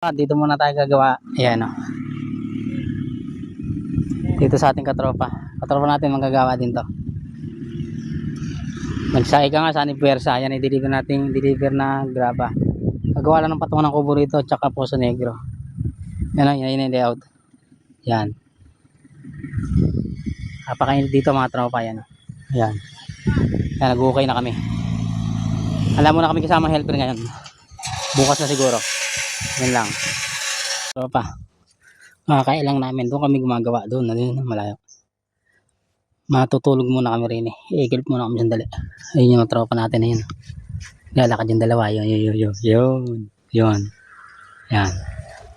Dito muna tayo gagawa. Ayan o. Dito sa ating katropa. Katropa natin manggagawa din to. Nagsahi ka nga sa ating puwersa. Ayan i-deliver natin. Deliver na graba. Gagawa lang ng patungan ng kubo rito. Tsaka Poso Negro. Yan o. Yan yung layout. Yan. Napakainit dito mga tropa. Yan o. Ayan. Yan. Nag-ukay na kami. Alam mo na kami kasama helper ngayon. Bukas na siguro. Yan lang. Tropa. Makakailang namin. Doon kami gumagawa. Doon. Malayo. Matutulog muna kami rin eh. I-equip muna kami sandali. Ayun yung tropa natin na yun. Lalakad yung dalawa. Yun. Yun. Yan.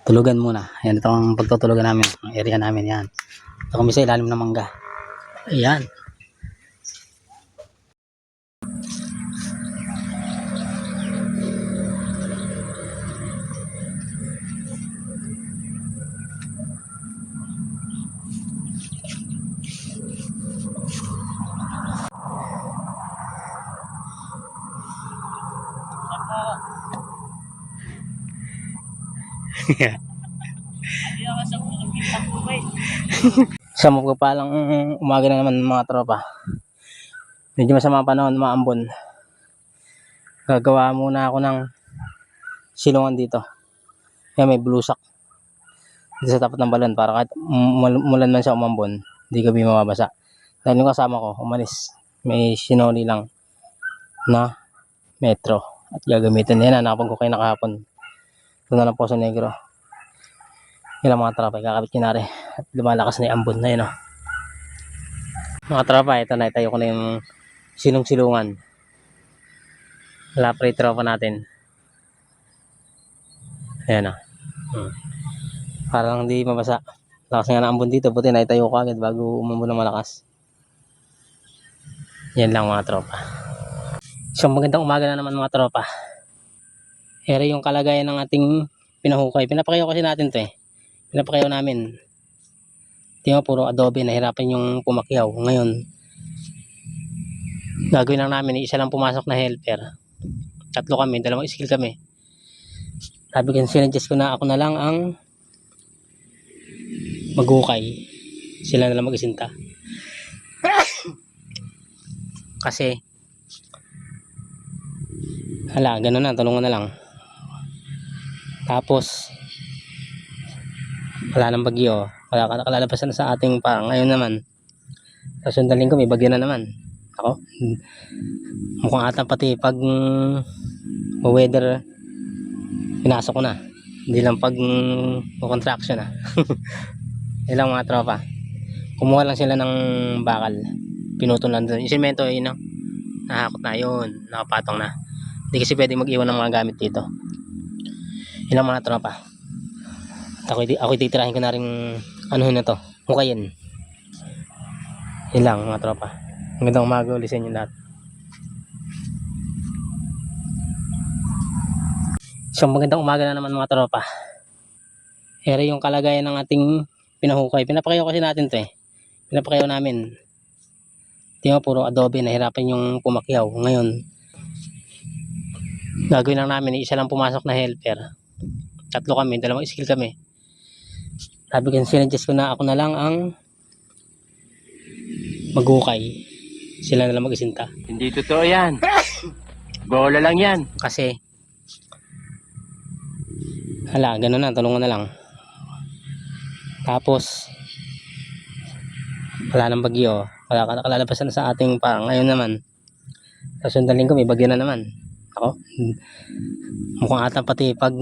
Tulugan muna. Yan. Ito ang pagtutulugan namin. Ang area namin. Yan. Ito kami sa ilalim ng mangga. Ayan. Sa magpapalang umaga na naman mga tropa. Medyo masama panahon, maambon. Gagawa muna ako ng silungan dito. Kaya may blusak dito sa tapat ng balon para kahit mulan man siya umambon, hindi kami mababasa. Dahil yung kasama ko umalis, may sinoli lang na metro at gagamitin. Yan na, nakapag ko kayo nakahapon. Ito na lang Poso Negro. Yan mga tropa, kakabit kinari at lumalakas na yung ambon na yun. Mga tropa, ito na, itayo ko na yung silungan. Lapre tropa natin. Ayan o. Parang hindi mabasa. Lakas nga na ambon dito, buti na itayo ko agad bago umambon ng malakas. Yan lang mga tropa. Isang magandang umaga na naman mga tropa. Ere yung kalagayan ng ating pinahukay. Pinapakayo kasi natin to eh. Pinapakayo namin. Di ba puro adobe, nahirapan yung pumakyaw. Ngayon, gagawin lang namin, isa lang pumasok na helper. 3 kami, 2 skill kami. Sabi ko, sinadjust ko na ako na lang ang maghukay. Sila na lang mag-isinta. Kasi, hala, ganun na, tulungan na lang. Tapos, wala nang bagyo. Wala ka nakalalabasan na sa ating parang ngayon naman. Sa sundaling ko, may bagyo na naman. Ako, mukhang ata pati pag weather, pinasok ko na. Hindi lang pag contraction na. Ilang mga tropa. Kumuha lang sila ng bakal. Pinutol lang doon. Yung semento, yun no? Nahakot na yun. Nakapatong na. Hindi kasi pwede mag-iwan ng mga gamit dito. Ilang mga tropa. Ako titirahin ko na rin ano na to. Hukayin. Ilang mga tropa. Magandang umaga ulit sa inyo lahat. Isang magandang umaga na naman mga tropa. Ere yung kalagayan ng ating pinahukay. Pinapakayo kasi natin to eh. Pinapakayo namin. Di ba puro adobe, nahirapan yung pumakyaw. Ngayon, gagawin lang namin, isa lang pumasok na helper. 3 kami, 2 skill kami. Sabi ko, sinadjust ko na ako na lang ang maghukay. Sila na lang mag-isinta. Hindi totoo yan. Bola lang yan. Kasi, hala, ganun na, tulungan na lang. Tapos, wala nang bagyo. Wala ka nakalalabasan na sa ating parang ngayon naman. Sa sundaling ko, may bagyo na naman. Ako, mukhang ata pati pag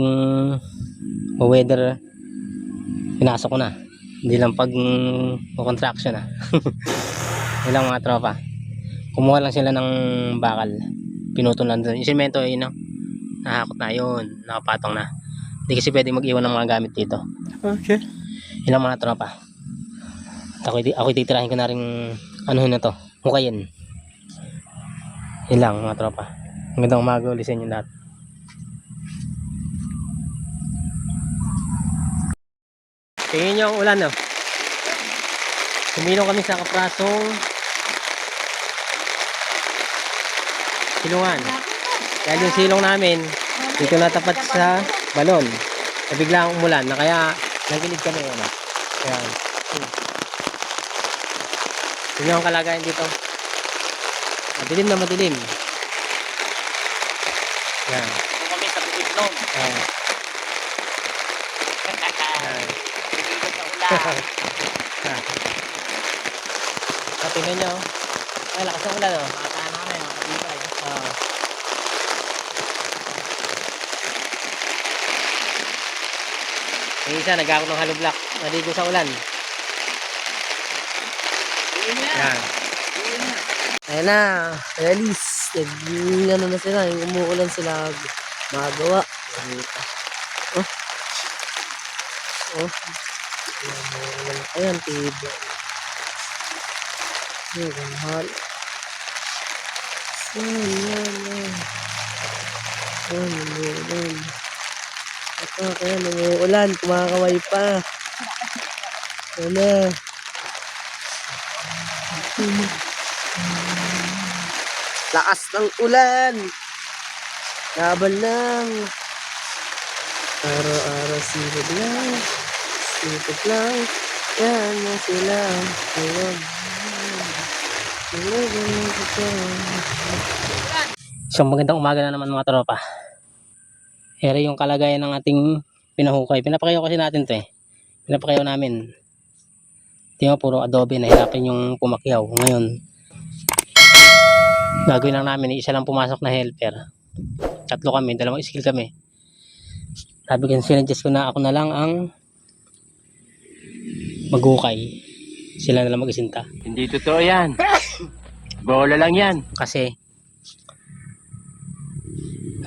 weather, pinasok ko na. Hindi lang pag contraction na. Ilang mga tropa. Kumuha lang sila ng bakal. Pinutol lang doon. Yung semento, yun no? Nahakot na yun. Nakapatong na. Hindi kasi pwede mag-iwan ng mga gamit dito. Okay. Ilang mga tropa. Ako titirahin ko na rin ano na to. Hukayin. Ilang mga tropa. Magandang umaga ulit sa inyo lahat. Tingin nyo ang ulan no? Sumilong kami sa kaprasong silungan. Dahil yung silong namin dito natapat sa balon. bigla ang umulan na kaya nagilid kami. Ano? Ayan. Yun yung kalagayan dito. Madilim na madilim. Ayan. Kung kami sa bukid nun. Ayan. Bigyan sa ulan. Tingnan nyo. Ay, lakas ng ulan. Bata namin, mga kapitay. Yung isa, nag-ako ng hollow block. Naligo sa ulan. Uwi na. Ayan. Uwi na. Ayan na, release. Ano na sila, yung umuulan sila magawa. Oh. Oh. Ayan, tiba. Ayan, mahal. Ayan. Umuulan. Kaya umuulan, kumakaway pa. Ayan na. Lakas ng ulan. Laban lang. Araw-araw silid lang. Silid lang. Yan na sila. Ayan. Isang magandang umaga na naman mga tropa. Ere yung kalagayan ng ating pinahukay. Pinapakayo kasi natin to eh. Pinapakayo namin. Tingnan puro adobe. Nahirapan yung pumakyaw. Ngayon, gagawin lang namin. Isa lang pumasok na helper. 3 kami. 2 skill kami. Sabi ko, sinuggest ko na ako na lang ang maghukay. Sila na lang mag-isinta. Hindi totoo yan. Bola lang yan. Kasi,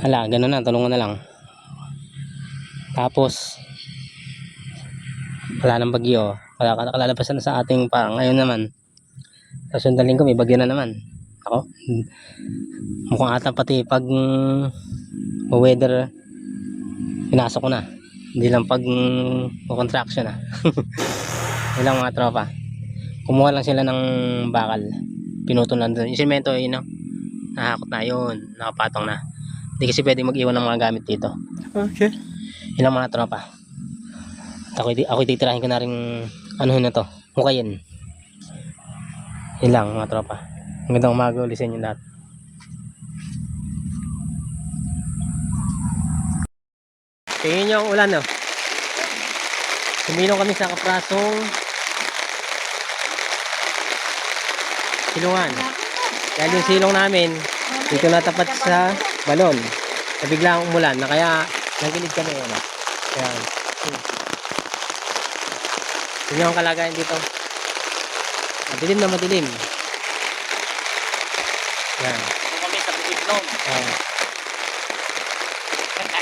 hala, ganun na. Tulungan na lang. Tapos, wala nang bagyo. Wala kalalabasan na sa ating parang ngayon naman. Sa sundaling ko may bagyo na naman. Ako, mukhang ata pati pag weather pinasok ko na. Hindi lang pag contraction na. Ilang mga tropa. Kumuha lang sila ng bakal. Pinutol lang doon. Yung semento yun, no? Nahakot na yun. Nakapatong na. Hindi kasi pwede mag-iwan ng mga gamit dito. Okay. Ilang mga tropa. Ako titirahin ko na rin ano na to. Hukayin. Ilang mga tropa. Magandang umaga ulit sa inyo lahat. Tingin nyo ang ulan, no? Suminong kami sa kaprasong silungan. Dahil yung silong namin dito natapat sa balon. Bigla ang umulan na kaya nagilid kami. Ano? Ayan. Yun yung kalagayan dito. Madilim na madilim. Ayan. Kung kami sa bukid nun. Ayan. Bigyan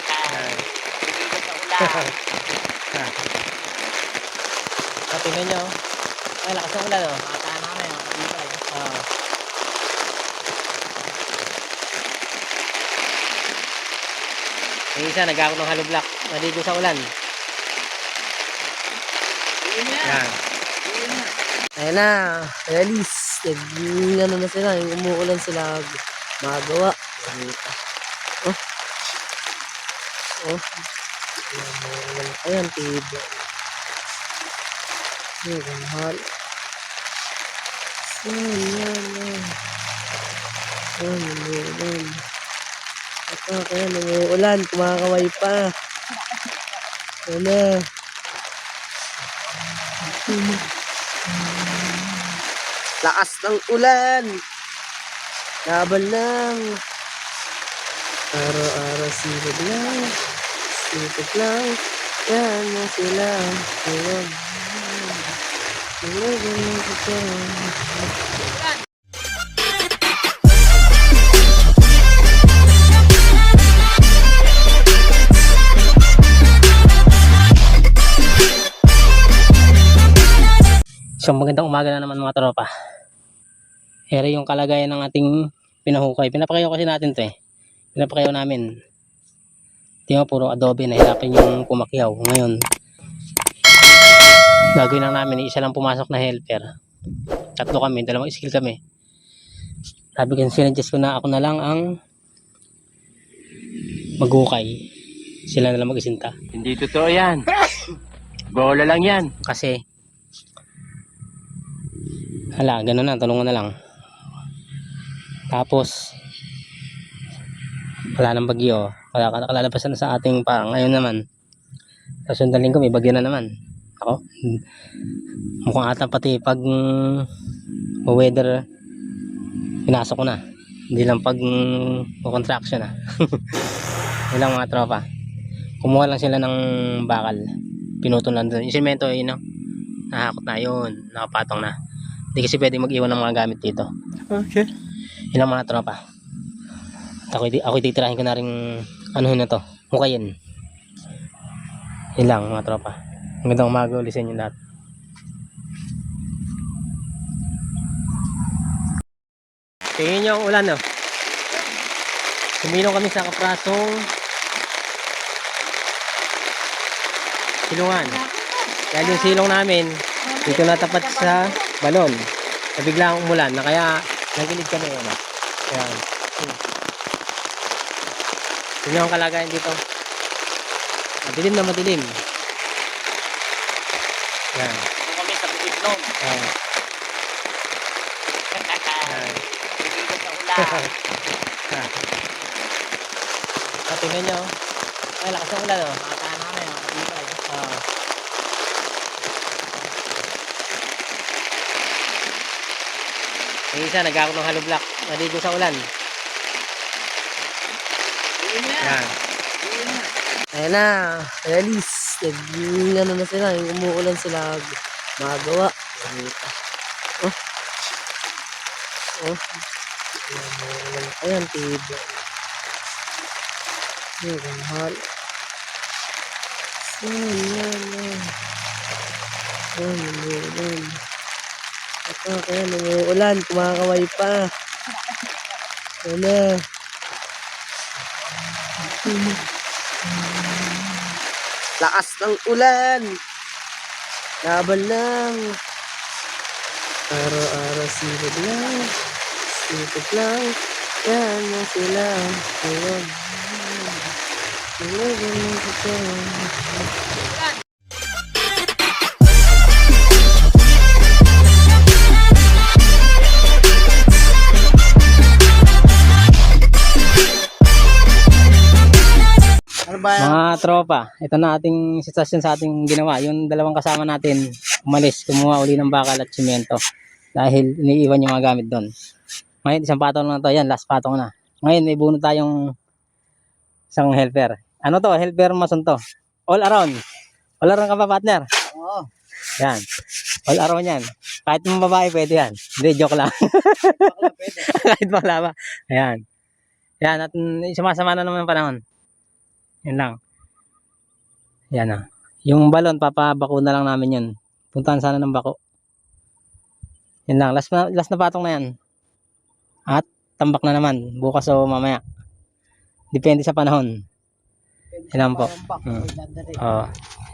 sa ulan. Tingnan nyo. Ay, lakas ng ulan. Bata namin, mga kapitay. Yung isa, nag-ako ng hollow block. Naligo sa ulan. Uwi na. Ayan. Uwi na. Ayan na, release. Ano na sila, yung umuulan sila magawa. Oh. Oh. Ayan, tiba. Ayan, mahal. Ayan. Umuulan. Kaya umuulan, kumakaway pa. Ayan na. Lakas ng ulan. Laban lang. Araw-araw silid lang. Silid lang. Yan na sila. Ayan. Isang magandang umaga na naman mga tropa. Ere yung kalagayan ng ating pinahukay. Pinapakayo kasi natin to eh. Pinapakayo namin. Tingnan puro adobe. Nahirapan yung pumakyaw. Ngayon, gagawin lang namin. Isa lang pumasok na helper. 3 kami. 2 skill kami. Sabi ko, sinuggest ko na ako na lang ang maghukay. Sila na lang mag-isinta. Hindi totoo yan. Bola lang yan. Kasi, hala, ganun na, tulungan na lang. Tapos, wala nang bagyo. Wala ka nakalalabasan na sa ating parang ngayon naman. Sa sundaling ko, may bagyo na naman. Ako, mukhang ata pati pag weather, pinasok ko na. Hindi lang pag contraction na. Yun lang mga tropa. Kumuha lang sila ng bakal. Pinutol lang doon. Yung semento, yun no? Nahakot na yun. Nakapatong na. Hindi kasi pwede mag-iwan ng mga gamit dito. Okay. Yun lang mga tropa. Ako titirahin ko na rin anuhin na to. Mukayin. Yun lang mga tropa. Magandang umaga ulit sa inyo lahat. Tingin nyo ang ulan no. Sumilong kami sa kaprasong silungan. Dahil yung silong namin dito natapat sa balon. Biglang umulan na kaya nagilid kami. Ano? Kaya, yun yung kalagayan dito. Madilim na madilim. Yan. Ito kami sa bukid nun. Bibigyan sa ulan. Tingnan nyo. Ay, lakas ng ulan oh. Mata namin, matibay. Yung isa, nag-ako ng hollow block. Naligo sa ulan. Yun na. Yan. Yun na. Ayan na. Alis. Ano na sila. Yung umuulan sila. Magawa. Oh. Oh. Ayan, tiba. Ayan, mahal. Ayan. Ayan. Kaya umuulan. Kumakaway pa. Ayan na. Lakas ng ulan. Laban lang. Araw-araw sipag lang. Sipag lang. Yan na sila. Ayun. Ano ba yan? Mga tropa, ito na ating sitwasyon sa ating ginawa. Yung dalawang kasama natin, umalis, kumuha uli ng bakal at simento. Dahil iniiwan yung mga gamit doon. Ngayon, isang patong na to. Yan, last patong na. Ngayon, may bunot tayong isang helper. Ano to? Helper mason to. All around. All around ka ba, partner? Oo. Yan. All around yan. Kahit mga babae, pwede yan. Hindi, joke lang. Pwede. Kahit bakla ba. Ayan. Yan, at sumasama na naman ang panahon. Yan lang. Yan ah. Yung balon, papabako na lang namin yun. Puntahan sana ng bako. Yan lang. Last na patong na yan. At tambak na naman. Bukas o mamaya. Depende sa panahon. Yan lang po. Oo.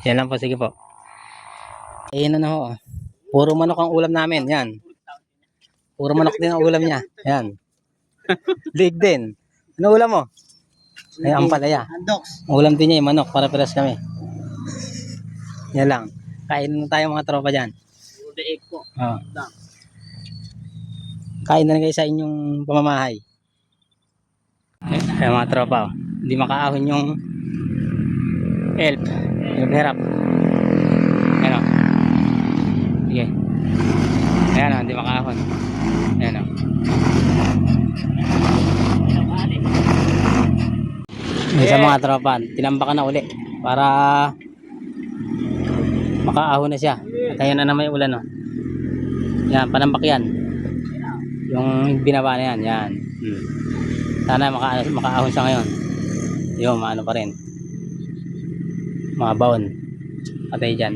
Yan lang po. Sige po. Ayan na ho. Puro manok ang ulam namin. Yan. Puro manok din ang ulam niya. Yan. Lig din. Ano ulam mo? Ay, ang palaya. Andox. Ang ulam din niya, manok. Para peras kami. Yan lang. Kain na tayo mga tropa dyan. Puro the egg po. Oo. Kain na kayo sa inyong pamamahay. Ay mga tropa. Oh. Hindi makaahon yung elf. Yung hirap. Ayan o. Sige. Ayan o. Hindi makaahon. Ayan o. Sa mga tropa, tinambakan na uli para makaahon na siya. At ayan na naman yung ulan o. Yan, panambak yan. Yung binaba na yan, yan. Sana makaahon siya ngayon. Yung maano pa rin. Mga baon. Patay dyan.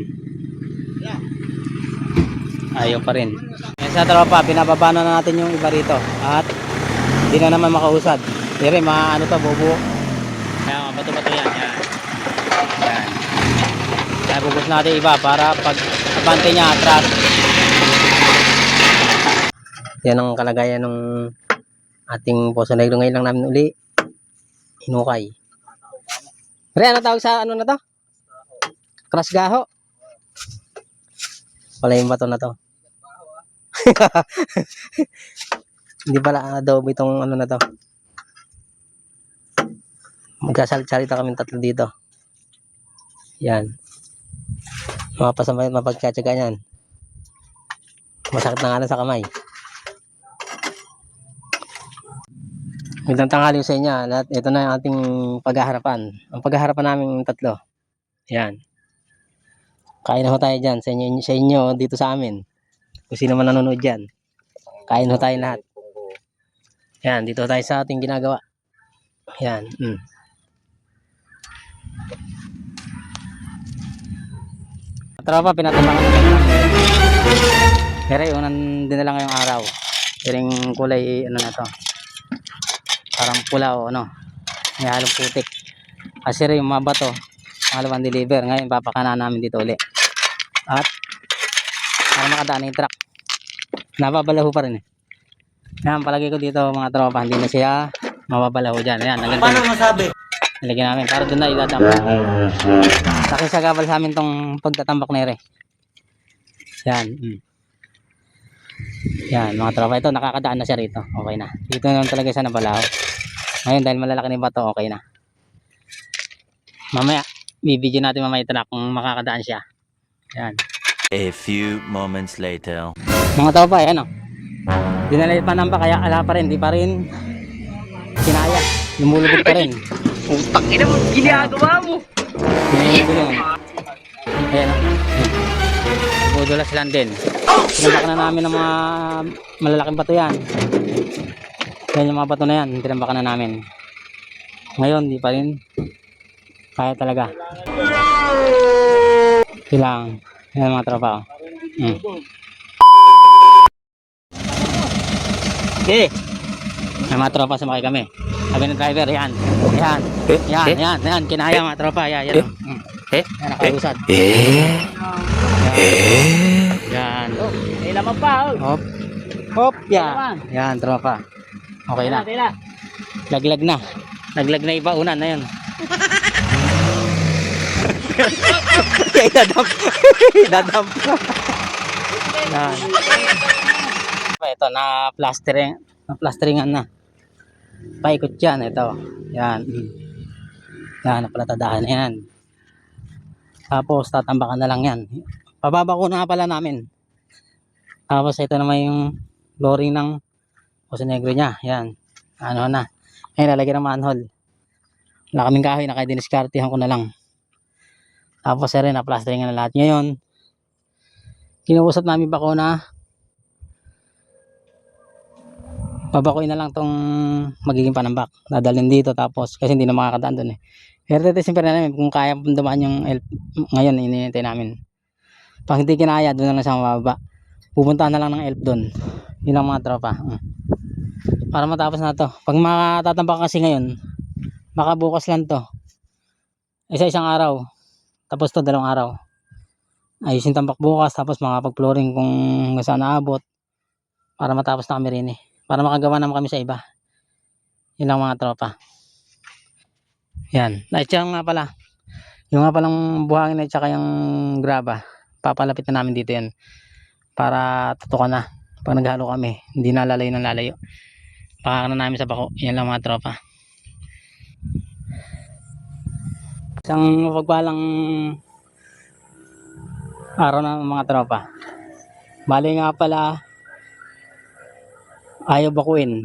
Ayaw pa rin. Yan sa tropa, pinababa na natin yung iba rito. At hindi na naman makausad. Dire, ano to, bubuo. Kaya mga bato-bato yan. Yan. Yan. Kaya bubus natin iba para pag abante niya atras. Yan ang kalagayan ng ating Poso Negro. Ngayon lang namin uli hinukay. Pre, ano tawag sa ano na to? Krasgaho. Wala yung bato na to. Hindi pala adobo itong ano na to. Magsasalit-salita kami tatlo dito. Yan. Mapagtsatsaga yan. Masakit na nga lang sa kamay. Magandang tanghali sa inyo. Ito na yung ating paghaharapan. Ang paghaharapan namin tatlo. Yan. Kain ho tayo dyan. Sa inyo dito sa amin. Kung sino man nanonood dyan. Kain ho tayo lahat. Yan. Dito tayo sa ating ginagawa. Yan. Tropa, pinatabangan natin. Pero yung dinala ngayong araw. Pero yung kulay, ano na to. Parang pula o ano. May halong putik. Kasi rin yung mga bato. Halong deliver. Ngayon, papakana namin dito uli. At, para makadaan yung truck. Nababalaho pa rin eh. Yan, palagi ko dito mga tropa. Hindi na siya mababalaho dyan. Ayan, Paano masabi? nilagyan namin para doon na itatambak. Laki sa gabal sa amin tong pagtatambak na ere. Yan. Yan mga tropa, ito nakakadaan na siya rito. Okay na. Dito naman talaga siya nabalaw. Ngayon dahil malalaki na yung bato, okay na. Mamaya, bibigyan natin mamaya ito na kung makakadaan siya. Yan. A few moments later. Mga tropa, ayan o. Dinala yung panamba kaya ala pa rin. Di pa rin kinaya. Lumulubog pa rin. Putang ina mo, ginagawa mo. Ayan o. Budulas lang din. Tinambak na namin ng mga malalaking bato yan. Yan yung mga bato na yan. Tinambak na namin. Ngayon, di pa rin. Kaya talaga. Silang. Yan mga tropa o. Okay. May mga tropa sumakay kami. Sabi ng driver, yan. Yan. Yan. Kinaya mga tropa. Yan. Yan, nakausad. Yan. May laman pa. Hop. Hop. Yan. Yan, tropa. Okay na. Laglag na. Laglag na iba. Unan na yun. Dadam. Yan. Ito, na-plasteringan na. Paikot yan, ito. Yan. Yan, napalatadahan na yan. Tapos, tatambakan na lang yan. Pababa ko na pala namin. Tapos, ito naman yung flooring ng Puso Negro niya. Yan. Ano na. Ngayon, lalagyan ng manhole. Wala kaming kahoy, nakadiniskartihan ko na lang. Tapos, rin, na-plasteringan na lahat. Ngayon, kinuusap namin ba ko na babakuin na lang tong magiging panambak. Dadalhin dito tapos kasi hindi na makakadaan doon eh. Pero siyempre na namin kung kaya dumaan yung elf ngayon, inintay namin. Pag hindi kinaya, doon na lang siya mababa. Pupuntahan na lang ng elf doon. Yun lang mga tropa. Para matapos na to. Pag makatatambak kasi ngayon, baka bukas lang to. Isang araw. Tapos to, 2 araw. Ayusin tambak bukas tapos makapag-flooring kung saan naabot. Para matapos na kami rin eh. Para makagawa naman kami sa iba. Yun lang mga tropa. Yan. Naitsang nga pala. Yung nga palang buhangin na tsaka yung graba. Papalapit na namin dito yan. Para tutukan na. Pag naghalo kami. Hindi na lalayo ng lalayo. Pakaka na namin sa bako. Yan lang mga tropa. Isang mapagpalang araw na mga tropa. Bali nga pala ayaw bakuin.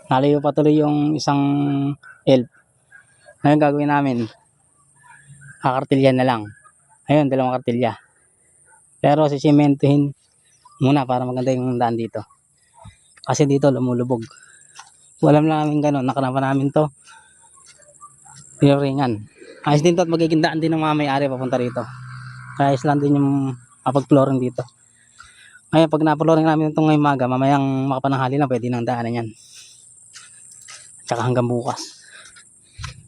Nalayo pa tuloy yung isang elf. Ngayon gagawin namin, kakartilya na lang. Ayun, 2 kartilya. Pero sisimentohin muna para maganda yung daan dito. Kasi dito lumulubog. Walam lang namin ganun. Nakarama namin to. Pinuringan. Ayos din to at magiging daan din ng mga may-ari papunta rito. Kaya ayos lang din yung mapag-flooring dito. Ngayon, pag na-flooring namin itong ngayong maga, mamayang makapananghali na, pwede nang daanan yan. Tsaka hanggang bukas.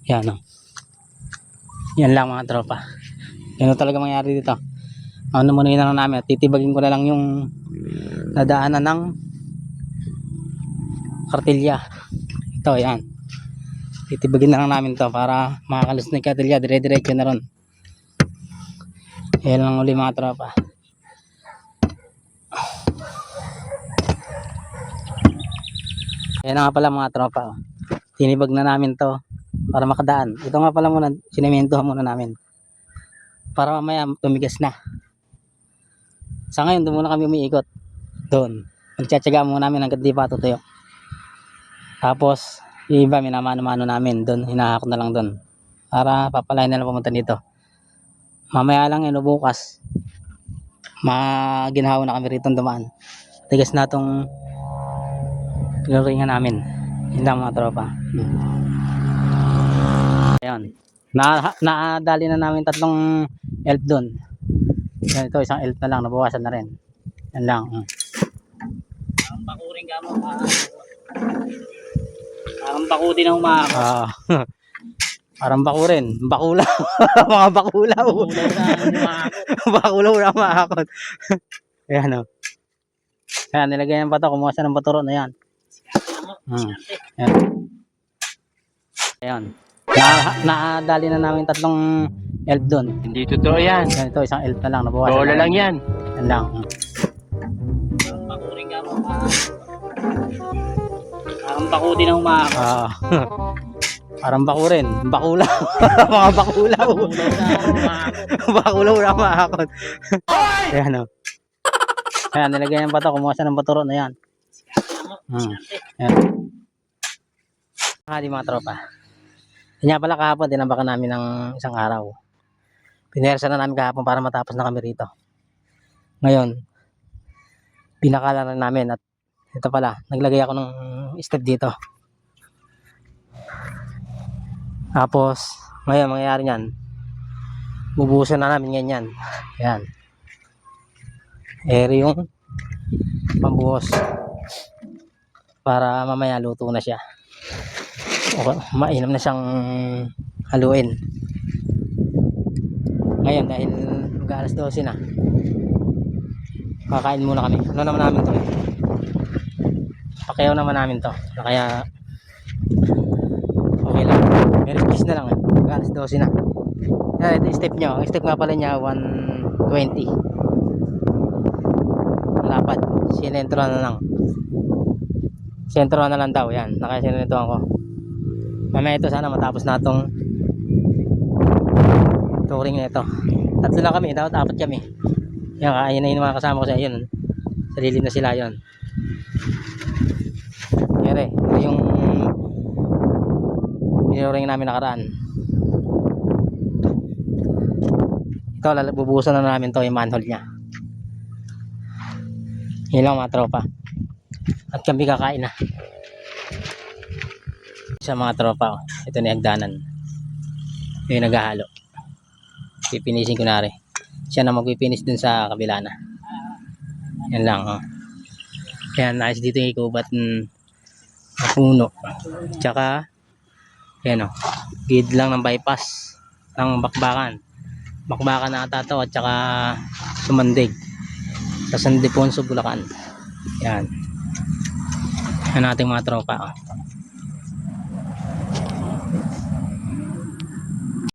Yan o. Yan lang mga tropa. Yan o talaga mangyari dito. Ano muna yun lang namin. At titibagin ko na lang yung nadaanan ng kartilya. Ito, yan. Titibagin na lang namin to para makakalus na katilya. Dire-diretso na ron. Ayan lang uli mga tropa. Ayan na nga pala mga tropa. Tinibag na namin to para makadaan. Ito nga pala muna, sinementohan muna namin. Para mamaya tumigas na. Sa ngayon, doon muna kami umiikot. Doon. Magtsatsaga muna namin hanggang di pa tutuyo. Tapos, yung iba, minamano-mano namin. Doon, hinahakot na lang doon. Para papalain na lang pumunta dito. Mamaya lang yun, bukas. Maginhawa na kami rito dumaan. Tigas na itong tinuringan namin. Yun lang mga tropa. Ayan. Nadali na namin 3 elf doon. Yan, ito isang elf na lang, nabawasan na rin. Yan lang. Pakuring ka mo. Parang pakuti na umakot. Parang bakurin. Bakula. Mga bakulaw. Bakulaw na umakot. Ayan o. Ayan, nilagay ng bato. Kumuha siya ng baturo na yan. Ayan. Ayan. Nadali na namin 3 elf doon. Hindi totoo yan. Yan, ito isang elf na lang, nabawasan Bola na lang yan. Yan lang. Pakuring ka mo. Parang pakuti na umakot. Parang bakurin. Bakula. Mga bakulaw. Bakulaw na umakot. Ayan o. Ayan, nilagay ng bato. Kumuha siya ng baturo na yan. Ayan. Di mga tropa. Kanya pala kahapon, tinabakan namin ng isang araw. Pinersa na namin kahapon para matapos na kami rito. Ngayon, pinakala na namin at ito pala, naglagay ako ng step dito. Tapos, ngayon, mangyayari niyan, bubuhusan na namin ganyan. Ayan. Ere yung pambuhos para mamaya luto na siya. O, mainam na siyang haluin. Ngayon dahil mag-alas 12 na, kakain muna kami. Ano naman namin to eh, pakiyaw naman namin to, kaya okay lang, may space na lang eh. Mag-alas 12 na. Yan, ito yung step nyo. Ang step nga pala niya 120 lapad. Sinentro na lang, sentro na lang daw. Yan, nakasinentohan ko. Mamaya ito sana matapos na itong touring na ito. 3 lang kami, dapat 4 kami. Yan, ayun na yung mga kasama ko sa yun. Sa lilim na sila yun. Kaya ito yung touring namin nakaraan. Ito, bubuhusan na namin to yung manhole nya. Yun lang mga tropa. At kami kakain na. Sa mga tropa, ito na yung hagdanan. Yung naghahalo. Pipinisin ko na rin. Siya na magpipinis dun sa kabila na. Yan lang. Yan, ayos dito yung ikubat na puno. Tsaka, yan o. Gid lang ng bypass ng bakbakan. Bakbakan na Atataw at tsaka Sumandig. Sa San Defonso, Bulacan. Yan. Yan ating mga tropa.